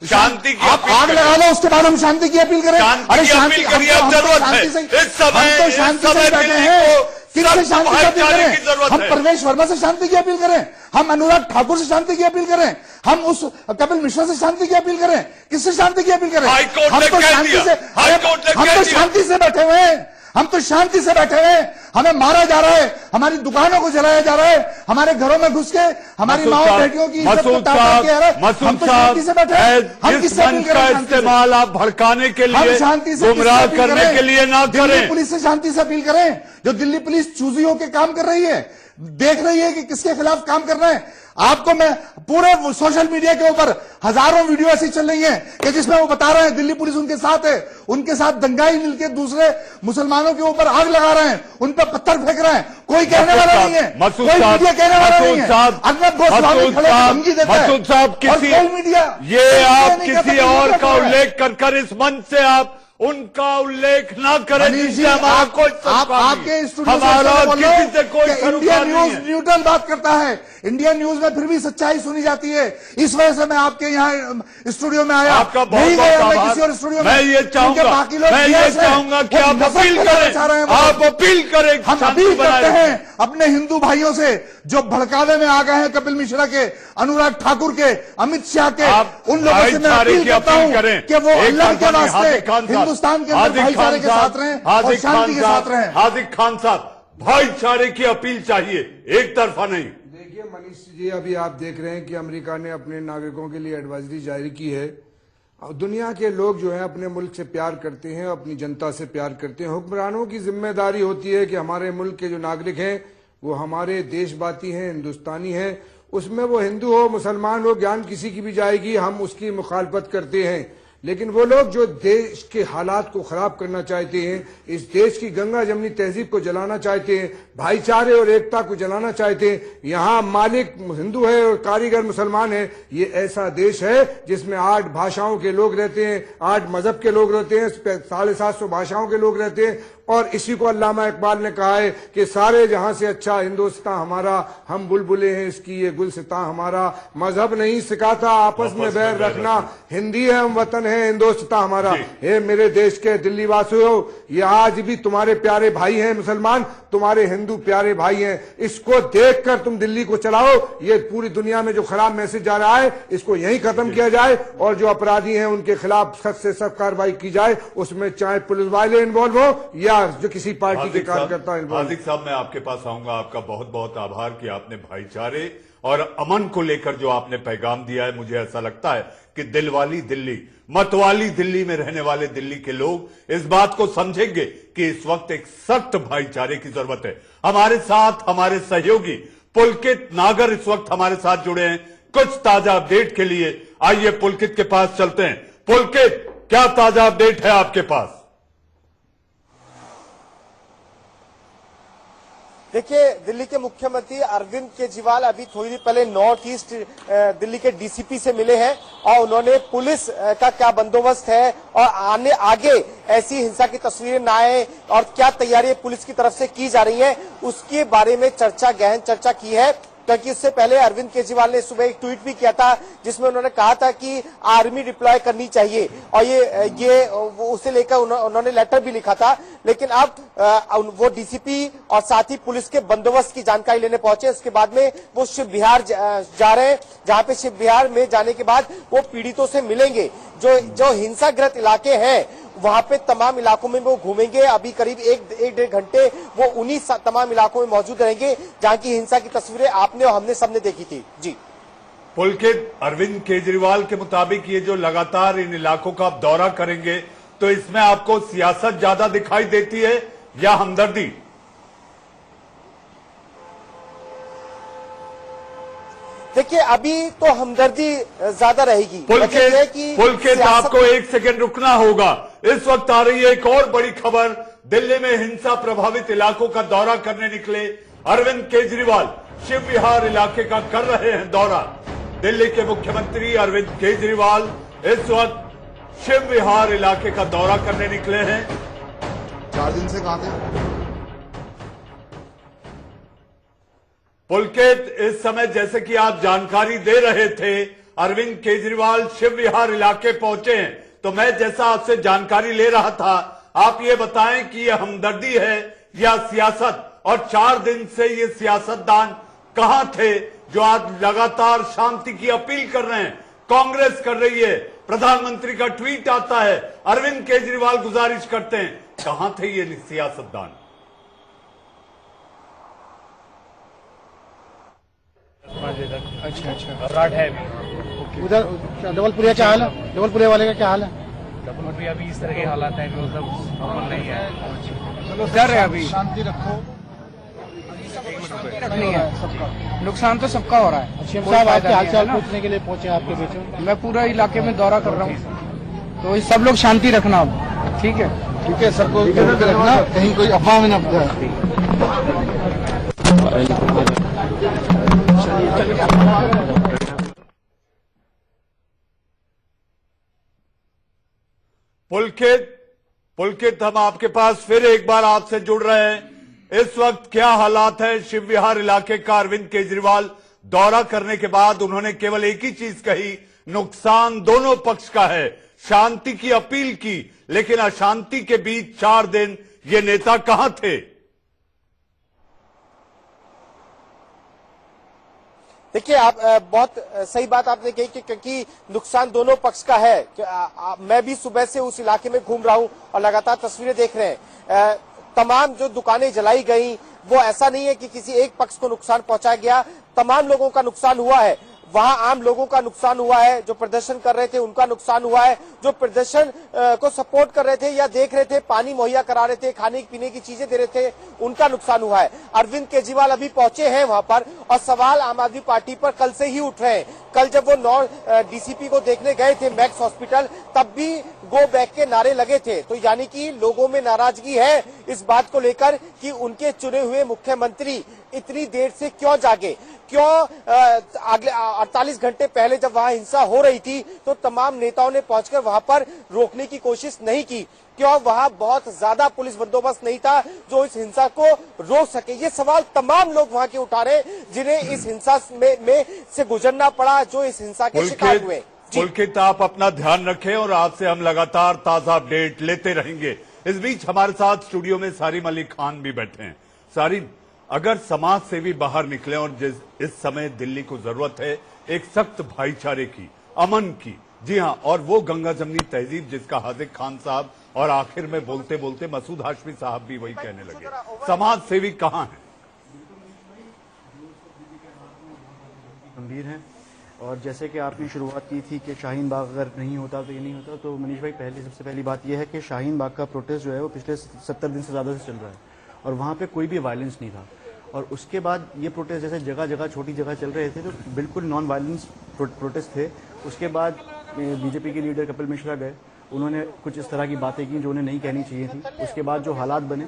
शांति की आप आग लगा लो, उसके बाद हम शांति की अपील करें। अरे शांति, हम तो शांति से बैठे हैं, किससे शांति की अपील करें? हम परवेश वर्मा से शांति की अपील करें, हम अनुराग ठाकुर से शांति की अपील करें, हम उस कपिल मिश्रा से शांति की अपील करें? किससे शांति की अपील करें? हम तो शांति से बैठे हुए हैं, हम तो शांति से बैठे हुए हैं, हमें मारा जा रहा है, हमारी दुकानों को जलाया जा रहा है, हमारे घरों में घुस के हमारी माँ बेटियों की इज्जत को ताक के आ रहा है। हम तो शांति से बैठे हैं, हम किससे अपील करें? इस्तेमाल आप भड़काने के लिए, गुमराह करने के लिए ना करें। दिल्ली पुलिस से शांति से अपील करें। जो दिल्ली पुलिस चूजी होकर काम कर रही है, देख रही है कि किसके खिलाफ काम करना है। आपको मैं पूरे सोशल मीडिया के ऊपर हजारों वीडियो ऐसी चल रही हैं कि जिसमें वो बता रहे हैं दिल्ली पुलिस उनके साथ है, उनके साथ दंगाई मिलकर दूसरे मुसलमानों के ऊपर आग लगा रहे हैं, उन पर पत्थर फेंक रहे हैं। कोई कहने वाला नहीं है, कोई मीडिया कहने वाला नहीं है। अरनब गोस्वामी खड़े धमकी देते हैं। मसूद साहब, ये आप किसी और का उल्लेख कर इस मंच से आप उनका उल्लेख ना करें जिससे हमारा कोई आपके स्टूडियो किसी से कोई इंडिया न्यूज न्यूट्रल बात करता है, इंडिया न्यूज में फिर भी सच्चाई सुनी जाती है। इस वजह से मैं आपके यहाँ स्टूडियो में आया, आपका नहीं गया मैं किसी और स्टूडियो में। मैं ये चाहूंगा कि आप अपील करें, आप अपील करें। हम अपील करते हैं अपने हिंदू भाइयों से जो भड़कावे में आ गए हैं, कपिल मिश्रा के, अनुराग ठाकुर के, अमित शाह के, उन लोगों से मैं अपील करता हूं कि वो अल्लाह के वास्ते हिंदुस्तान के अंदर भाईचारे के साथ रहें और शांति के साथ रहें। हार्दिक खान साहब, भाईचारे की अपील चाहिए, एक तरफा नहीं। देखिए मनीष जी, अभी आप देख रहे हैं कि अमेरिका ने अपने नागरिकों के लिए एडवाइजरी जारी की है। दुनिया के लोग जो है अपने मुल्क से प्यार करते हैं, अपनी जनता से प्यार करते हैं। हुक्मरानों की जिम्मेदारी होती है कि हमारे मुल्क के जो नागरिक हैं वो हमारे देशवासी हैं, हिंदुस्तानी हैं। उसमें वो हिंदू हो, मुसलमान हो, ज्ञान किसी की भी जाएगी, हम उसकी मुखालफत करते हैं। लेकिन वो लोग जो देश के हालात को खराब करना चाहते हैं, इस देश की गंगा जमनी तहजीब को जलाना चाहते हैं, भाईचारे और एकता को जलाना चाहते हैं, यहाँ मालिक हिंदू है और कारीगर मुसलमान है, ये ऐसा देश है जिसमें 8 भाषाओं के लोग रहते हैं, 8 मजहब के लोग रहते हैं, 750 भाषाओं के लोग रहते हैं। और इसी को अल्लामा इकबाल ने कहा है कि सारे जहां से अच्छा हिंदुस्तान हमारा, हम बुलबुले हैं इसकी ये गुलसितां हमारा। मजहब नहीं सिखाता आपस में बैर रखना, हिंदी है हम वतन है हिंदुस्तान हमारा। हे मेरे देश के दिल्ली वासियों, ये आज भी तुम्हारे प्यारे भाई हैं मुसलमान, तुम्हारे हिंदू प्यारे भाई हैं। इसको देखकर तुम दिल्ली को चलाओ। ये पूरी दुनिया में जो खराब मैसेज जा रहा है इसको यहीं खत्म किया जाए और जो अपराधी हैं उनके खिलाफ सख्त से सख्त कार्रवाई की जाए। उसमें चाहे पुलिस वाले इन्वॉल्व हो या जो किसी पार्टी के कार्यकर्ता। हार्दिक साहब, मैं आपके पास आऊंगा। आपका बहुत बहुत आभार कि आपने भाईचारे और अमन को लेकर जो आपने पैगाम दिया है। मुझे ऐसा लगता है कि दिलवाली दिल्ली, मतवाली दिल्ली में रहने वाले दिल्ली के लोग इस बात को समझेंगे कि इस वक्त एक सख्त भाईचारे की जरूरत है। हमारे साथ हमारे सहयोगी पुलकित नागर इस वक्त हमारे साथ जुड़े हैं कुछ ताजा अपडेट के लिए। आइए पुलकित के पास चलते हैं। पुलकित, क्या ताजा अपडेट है आपके पास? देखिए, दिल्ली के मुख्यमंत्री अरविंद केजरीवाल अभी थोड़ी देर पहले नॉर्थ ईस्ट दिल्ली के डीसीपी से मिले हैं और उन्होंने पुलिस का क्या बंदोबस्त है और आगे ऐसी हिंसा की तस्वीरें ना आए और क्या तैयारी पुलिस की तरफ से की जा रही है उसके बारे में गहन चर्चा की है। क्योंकि इससे पहले अरविंद केजरीवाल ने सुबह एक ट्वीट भी किया था जिसमें उन्होंने कहा था कि आर्मी डिप्लॉय करनी चाहिए और ये उसे लेकर उन्होंने लेटर भी लिखा था। लेकिन अब वो डीसीपी और साथ ही पुलिस के बंदोबस्त की जानकारी लेने पहुंचे। इसके बाद में वो शिव विहार जा रहे हैं, जहां पे शिव विहार में जाने के बाद वो पीड़ितों से मिलेंगे। जो हिंसाग्रस्त इलाके हैं वहां पे तमाम इलाकों में वो घूमेंगे। अभी करीब 1-1.5 घंटे वो उन्हीं तमाम इलाकों में मौजूद रहेंगे जहां की हिंसा की तस्वीरें आपने और हमने सबने देखी थी। जी पुलकित, अरविंद केजरीवाल के मुताबिक ये जो लगातार इन इलाकों का आप दौरा करेंगे तो इसमें आपको सियासत ज्यादा दिखाई देती है या हमदर्दी? देखिए, अभी तो हमदर्दी ज्यादा रहेगी। पुलकित, आपको एक सेकंड रुकना होगा। इस वक्त आ रही है एक और बड़ी खबर। दिल्ली में हिंसा प्रभावित इलाकों का दौरा करने निकले अरविंद केजरीवाल शिव विहार इलाके का कर रहे हैं दौरा। दिल्ली के मुख्यमंत्री अरविंद केजरीवाल इस वक्त शिव विहार इलाके का दौरा करने निकले हैं। 4 दिन से कहां थे पुलकित? इस समय जैसे कि आप जानकारी दे रहे थे, अरविंद केजरीवाल शिव विहार इलाके पहुंचे हैं, तो मैं जैसा आपसे जानकारी ले रहा था, आप ये बताएं कि ये हमदर्दी है या सियासत? और 4 दिन से ये सियासतदान कहां थे जो आज लगातार शांति की अपील कर रहे हैं? कांग्रेस कर रही है, प्रधानमंत्री का ट्वीट आता है, अरविंद केजरीवाल गुजारिश करते हैं, कहां थे ये सियासतदान? 5 बजे तक। अच्छा अच्छा। रात है अभी। उधर डबलपुरिया क्या हाल है? डबलपुरिया वाले का क्या हाल है? डबलपुरिया भी इस तरह के हालात हैं कि मतलब नॉर्मल नहीं है। चलो डर है अभी। शांति रखो। नहीं है, नुकसान तो सबका हो रहा है। सीएम साहब आपके हालचाल पूछने के लिए पहुंचे आपके बीच में। मैं पूरा इलाके में दौरा कर रहा हूँ, तो सब लोग शांति रखना अब। ठीक है सबको रखना, कहीं कोई अफवाह में न जाए। पुलकित हम आपके पास फिर एक बार आपसे जुड़ रहे हैं। इस वक्त क्या हालात है शिव विहार इलाके का? अरविंद केजरीवाल दौरा करने के बाद उन्होंने केवल एक ही चीज कही, नुकसान दोनों पक्ष का है। शांति की अपील की, लेकिन अशांति के बीच 4 दिन ये नेता कहां थे? देखिए, आप बहुत सही बात आपने कही कि क्योंकि नुकसान दोनों पक्ष का है। मैं भी सुबह से उस इलाके में घूम रहा हूं और लगातार तस्वीरें देख रहे हैं। तमाम जो दुकानें जलाई गई, वो ऐसा नहीं है कि किसी एक पक्ष को नुकसान पहुंचाया गया, तमाम लोगों का नुकसान हुआ है। वहां आम लोगों का नुकसान हुआ है, जो प्रदर्शन कर रहे थे उनका नुकसान हुआ है, जो प्रदर्शन को सपोर्ट कर रहे थे या देख रहे थे, पानी मुहैया करा रहे थे, खाने पीने की चीजें दे रहे थे, उनका नुकसान हुआ है। अरविंद केजरीवाल अभी पहुंचे हैं वहां पर और सवाल आम आदमी पार्टी पर कल से ही उठ रहे हैं। कल जब वो डीसीपी को देखने गए थे मैक्स हॉस्पिटल, तब भी गो बैक के नारे लगे थे। तो यानी कि लोगों में नाराजगी है इस बात को लेकर कि उनके चुने हुए मुख्यमंत्री इतनी देर से क्यों जागे, क्यों अगले 48 घंटे पहले जब वहां हिंसा हो रही थी तो तमाम नेताओं ने पहुंचकर वहां पर रोकने की कोशिश नहीं की, क्यों वहां बहुत ज्यादा पुलिस बंदोबस्त नहीं था जो इस हिंसा को रोक सके। ये सवाल तमाम लोग वहां के उठा रहे हैं जिन्हें इस हिंसा में से गुजरना पड़ा, जो इस हिंसा के शिकार हुए। पुलकित, आप अपना ध्यान रखें और आपसे हम लगातार ताजा अपडेट लेते रहेंगे। इस बीच हमारे साथ स्टूडियो में सारिम अली खान भी बैठे हैं। सारिम, अगर समाज सेवी बाहर निकले और इस समय दिल्ली को जरूरत है एक सख्त भाईचारे की, अमन की, जी हां, और वो गंगा जमनी तहजीब जिसका हाजिक खान साहब और आखिर में बोलते बोलते मसूद हाशमी साहब भी वही कहने लगे, समाज सेवी कहां है? गंभीर हैं। और जैसे कि आपने शुरुआत की थी कि शाहीन बाग अगर नहीं होता तो ये नहीं होता, तो मनीष भाई सबसे पहली बात यह है कि शाहीन बाग का प्रोटेस्ट जो है वो पिछले 70 दिन से ज़्यादा से चल रहा है और वहाँ पे कोई भी वायलेंस नहीं था। और उसके बाद ये प्रोटेस्ट जैसे जगह जगह छोटी जगह चल रहे थे तो बिल्कुल नॉन वायलेंस प्रोटेस्ट थे। उसके बाद बीजेपी के लीडर कपिल मिश्रा गए, उन्होंने कुछ इस तरह की बातें की जो उन्हें नहीं कहनी चाहिए थी। उसके बाद जो हालात बने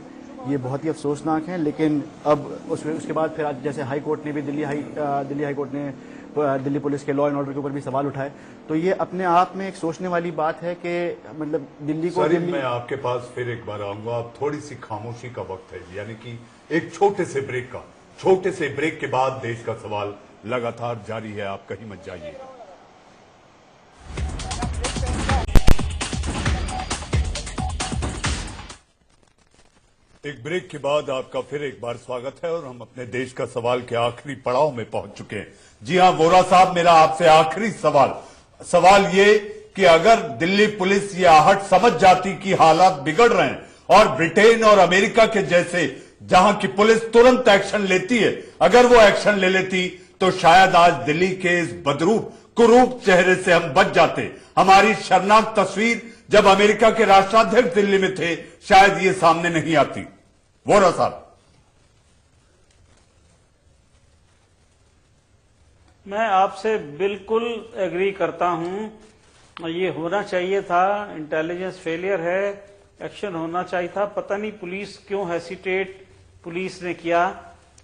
ये बहुत ही अफसोसनाक हैं। लेकिन अब उसके बाद फिर आज जैसे हाई कोर्ट ने भी दिल्ली हाई कोर्ट ने दिल्ली पुलिस के लॉ एंड ऑर्डर के ऊपर भी सवाल उठाए, तो ये अपने आप में एक सोचने वाली बात है कि मतलब दिल्ली को मैं आपके पास फिर एक बार आऊंगा। अब थोड़ी सी खामोशी का वक्त है, यानी कि एक छोटे से ब्रेक के बाद देश का सवाल लगातार जारी है। आप कहीं मत जाइए। एक ब्रेक के बाद आपका फिर एक बार स्वागत है और हम अपने देश का सवाल के आखिरी पड़ाव में पहुंच चुके हैं। जी हां वोरा साहब, मेरा आपसे आखिरी सवाल ये कि अगर दिल्ली पुलिस ये आहट समझ जाती कि हालात बिगड़ रहे हैं और ब्रिटेन और अमेरिका के जैसे जहां की पुलिस तुरंत एक्शन लेती है, अगर वो एक्शन ले लेती तो शायद आज दिल्ली के इस बदरूप कुरूप चेहरे से हम बच जाते। हमारी शर्मनाक तस्वीर जब अमेरिका के राष्ट्राध्यक्ष दिल्ली में थे शायद ये सामने नहीं आती। वोरा साहब, मैं आपसे बिल्कुल एग्री करता हूं। ये होना चाहिए था, इंटेलिजेंस फेलियर है, एक्शन होना चाहिए था। पता नहीं पुलिस क्यों हेसिटेट पुलिस ने किया,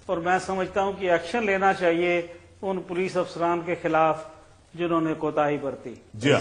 और मैं समझता हूं कि एक्शन लेना चाहिए उन पुलिस अफसरान के खिलाफ जिन्होंने कोताही बरती। जी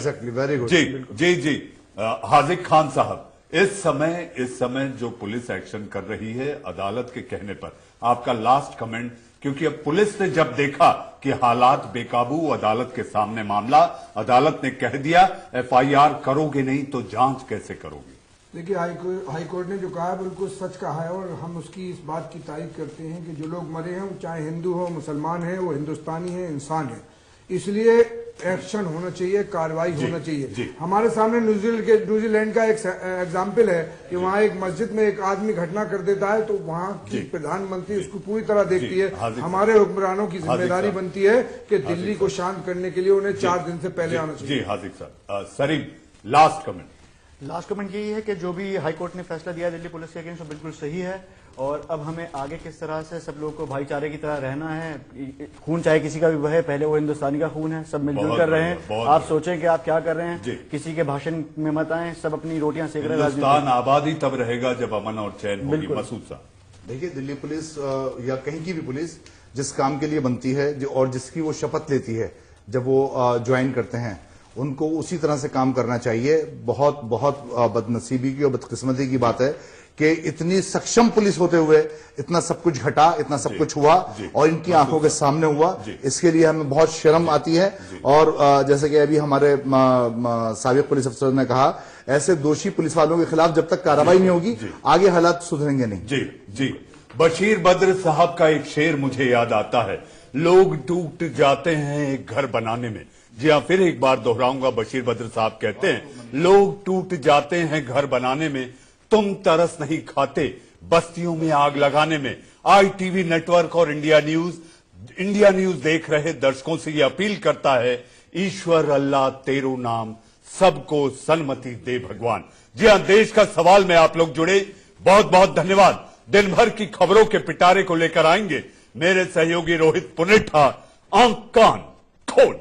हाजिक खान साहब, इस समय जो पुलिस एक्शन कर रही है अदालत के कहने पर, आपका लास्ट कमेंट, क्योंकि अब पुलिस ने जब देखा कि हालात बेकाबू, अदालत के सामने मामला, अदालत ने कह दिया एफआईआर करोगे नहीं तो जांच कैसे करोगे? देखिए, हाई कोर्ट ने जो कहा बिल्कुल सच कहा है और हम उसकी इस बात की तारीफ करते हैं कि जो लोग मरे हैं वो चाहे हिंदू हो मुसलमान है, वो हिंदुस्तानी है, इंसान है। इसलिए एक्शन होना चाहिए, कार्रवाई होना चाहिए। हमारे सामने न्यूजीलैंड का एक एग्जाम्पल है कि वहाँ एक मस्जिद में एक आदमी घटना कर देता है तो वहाँ की प्रधानमंत्री उसको पूरी तरह देखती है। हमारे हुक्मरानों की जिम्मेदारी बनती है कि दिल्ली को शांत करने के लिए उन्हें 4 दिन से पहले आना चाहिए। जी हाजिर सर। सरीम, लास्ट कमेंट यही है कि जो भी हाईकोर्ट ने फैसला दिया दिल्ली पुलिस के अगेंस्ट वो बिल्कुल सही है, और अब हमें आगे किस तरह से सब लोग को भाईचारे की तरह रहना है। खून चाहे किसी का भी बहे, पहले वो हिंदुस्तानी का खून है, सब मिलजुल कर रहे हैं। आप सोचें कि आप क्या कर रहे हैं, किसी के भाषण में मत आए, सब अपनी रोटियां सेक रहे हैं। हिंदुस्तान आबादी तब रहेगा जब अमन और चैन होगी। मसूद साहब, देखिए, दिल्ली पुलिस या कहीं की भी पुलिस जिस काम के लिए बनती है और जिसकी वो शपथ लेती है जब वो ज्वाइन करते हैं, उनको उसी तरह से काम करना चाहिए। बहुत बहुत बदनसीबी की और बदकिस्मती की बात है कि इतनी सक्षम पुलिस होते हुए इतना सब कुछ घटा, इतना सब कुछ हुआ और इनकी आंखों के सामने हुआ। इसके लिए हमें बहुत शर्म आती है। और जैसे कि अभी हमारे साबिक पुलिस अफसर ने कहा, ऐसे दोषी पुलिस वालों के खिलाफ जब तक कार्रवाई नहीं होगी आगे हालात सुधरेंगे नहीं। जी, बशीर बद्र साहब का एक शेर मुझे याद आता है, लोग टूट जाते हैं एक घर बनाने में। जी हाँ, फिर एक बार दोहराऊंगा, बशीर बद्र साहब कहते हैं, लोग टूट जाते हैं घर बनाने में, तुम तरस नहीं खाते बस्तियों में आग लगाने में। ITV नेटवर्क और इंडिया न्यूज देख रहे दर्शकों से यह अपील करता है, ईश्वर अल्लाह तेरो नाम, सबको सन्मति दे भगवान। जी हाँ, देश का सवाल में आप लोग जुड़े, बहुत बहुत धन्यवाद। दिन भर की खबरों के पिटारे को लेकर आएंगे मेरे सहयोगी रोहित पुनेठा। आंख कान खोल।